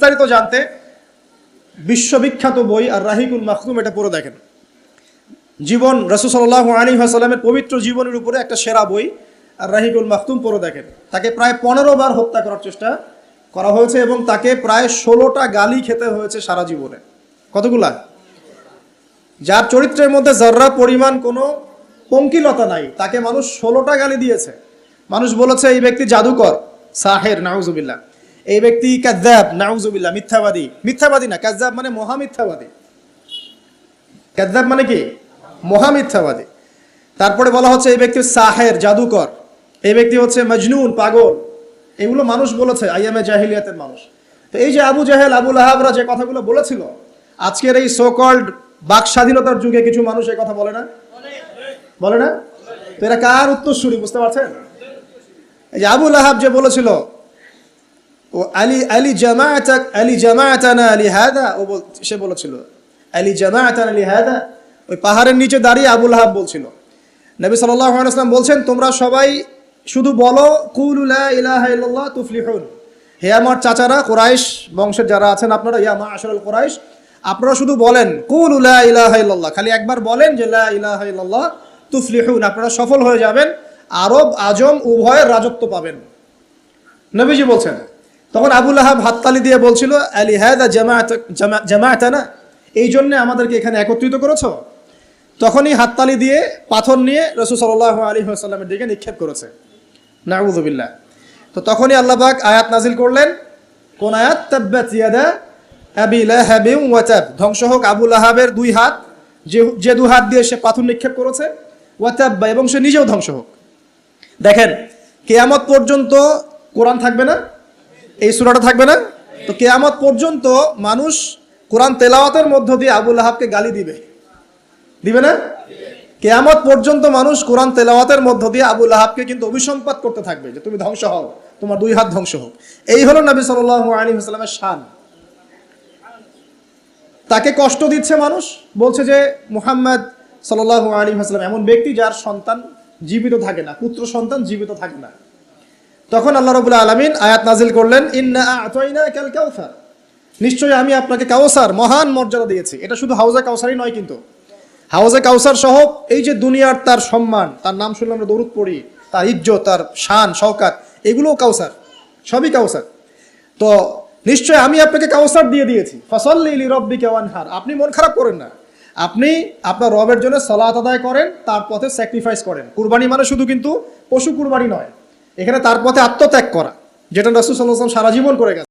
বিস্তারিত জানতে বিশ্ববিখ্যাত বই আর রাহিকুল মাখতুম এটা পড়ে দেখেন। জীবন রাসূল সাল্লাল্লাহু আলাইহি ওয়াসাল্লামের পবিত্র জীবনের উপরে একটা সেরা বই আর রাহিকুল মাখতুম পড়ে দেখেন। তাকে প্রায় 15 বার হত্যা করার চেষ্টা করা হয়েছে এবং তাকে প্রায় 16টা গালি খেতে হয়েছে সারা জীবনে। কতগুলা? যার চরিত্রের মধ্যে যাররা পরিমাণ কোনো পঙ্কিলতা নাই, তাকে মানুষ 16টা গালি দিয়েছে। মানুষ বলেছে এই ব্যক্তি জাদুকর, সাহের, নাউজুবিল্লাহ। এই ব্যক্তি কাযযাব, নাউজুবিল্লাহ, মিথ্যাবাদী। মিথ্যাবাদী না, কাযযাব মানে মহামিথ্যাবাদী। কাযযাব মানে কি? মহামিথ্যাবাদী। তারপরে বলা হচ্ছে এই ব্যক্তি সাহের, জাদুকর। এই ব্যক্তি হচ্ছে মজনুন, পাগল। এগুলো মানুষ বলেছে, আইয়ামে জাহিলিয়াতের মানুষ। তো এই যে আবু জাহেল, আবু লাহাবরা যে কথাগুলো বলেছিল, আজকের এই সো কল্ড বাক স্বাধীনতার যুগে কিছু মানুষ এই কথা বলে না? বলে না? তো এরা কার উত্তরসূরি বুঝতে পারছেন? এই যে আবু লাহাব যে বলেছিল ও আলী জামাআতানা লিহাদা, সে বলেছিল আলী জামাআতানা লিহাদা। ওই পাহাড়ের নিচে দাঁড়িয়ে আবু লাহাব বলছিল। নবী সাল্লাল্লাহু আলাইহি ওয়াসাল্লাম বলছেন, তোমরা সবাই শুধু বলো কুলু লা ইলাহা ইল্লাল্লাহ তুফলিহুন। হে আমার চাচারা, কুরাইশ বংশের যারা আছেন আপনারা, ইয়া মাআশারাল কুরাইশ, আপনারা শুধু বলেন কুলু লা ইলাহা ইল্লাল্লাহ, খালি একবার বলেন যে লা ইলাহা ইল্লাল্লাহ তুফলিহুন, আপনারা সফল হয়ে যাবেন, আরব আজম উভয়ের রাজত্ব পাবেন। নবীজি বলছেন। তখন আবু লাহাব হাততালি দিয়ে বলছিল আলী হাদা জামাআতানা, এই জন্য আমাদেরকে এখানে একত্রিত করেছো। তখনই হাততালি দিয়ে পাথর নিয়ে রাসূল সাল্লাল্লাহু আলাইহি ওয়াসাল্লামের দিকে নিক্ষেপ করেছে। নাউযুবিল্লাহ। তো তখনই আল্লাহ পাক আয়াত নাজিল করলেন। কোন আয়াত? তাব্বাত ইয়াদা আবি লাহাবিন ওয়া তাব, ধ্বংস হোক আবু লাহাবের দুই হাত, যে দুই হাত দিয়ে সে পাথর নিক্ষেপ করেছে, ওয়া তাব, এবং সে নিজেও ধ্বংস হোক। দেখেন, কিয়ামত পর্যন্ত কোরআন থাকবে না, এই সূরাটা থাকবে না। তো কিয়ামত পর্যন্ত মানুষ কোরআন তেলাওয়াতের মধ্য দিয়ে আবু লাহাবকে গালি দিবে, দিবে না? কিয়ামত পর্যন্ত মানুষ কোরআন তেলাওয়াতের মধ্য দিয়ে আবু লাহাবকে কিন্তু অভিসম্পাত করতে থাকবে যে তুমি ধ্বংস হও, তোমার দুই হাত ধ্বংস হোক। এই হলো নবী সাল্লাল্লাহু আলাইহি ওয়াসাল্লামের শান। তাকে কষ্ট দিচ্ছে মানুষ, বলছে যে মুহাম্মদ সাল্লাল্লাহু আলাইহি ওয়াসাল্লাম এমন ব্যক্তি যার সন্তান জীবিত থাকে না, পুত্র সন্তান জীবিত থাকে না। তখন আল্লাহ রাব্বুল আলামিন আয়াত নাজিল করলেন, ইন্না আ'তাইনাকাল কাউসার, নিশ্চয়ই আমি আপনাকে কাউসার, মহান মর্যাদা দিয়েছি। এটা শুধু হাউজে কাউসারই নয়, কিন্তু হাউজে কাউসার সহ এই যে দুনিয়ার তার সম্মান, তার নাম শুনলে আমরা দরুদ পড়ি, তার ইজ্জত, তার শান শওকাত, এগুলোও কাউসার, সবই কাউসার। তো নিশ্চয় আমি আপনাকে কাউসার দিয়ে দিয়েছি। ফাসাল্লি লিরাব্বিকা ওয়ানহার, আপনি মন খারাপ করেন না, আপনি আপনার রবের জন্য সালাত আদায় করেন, তার পথে স্যাক্রিফাইস করেন। কুরবানি মানে শুধু কিন্তু পশু কুরবানি নয়, এখানে তার পথে আত্মত্যাগ করা, যেটা রাসূল সাল্লাল্লাহু আলাইহি ওয়াসাল্লাম সারা জীবন করে গেছেন।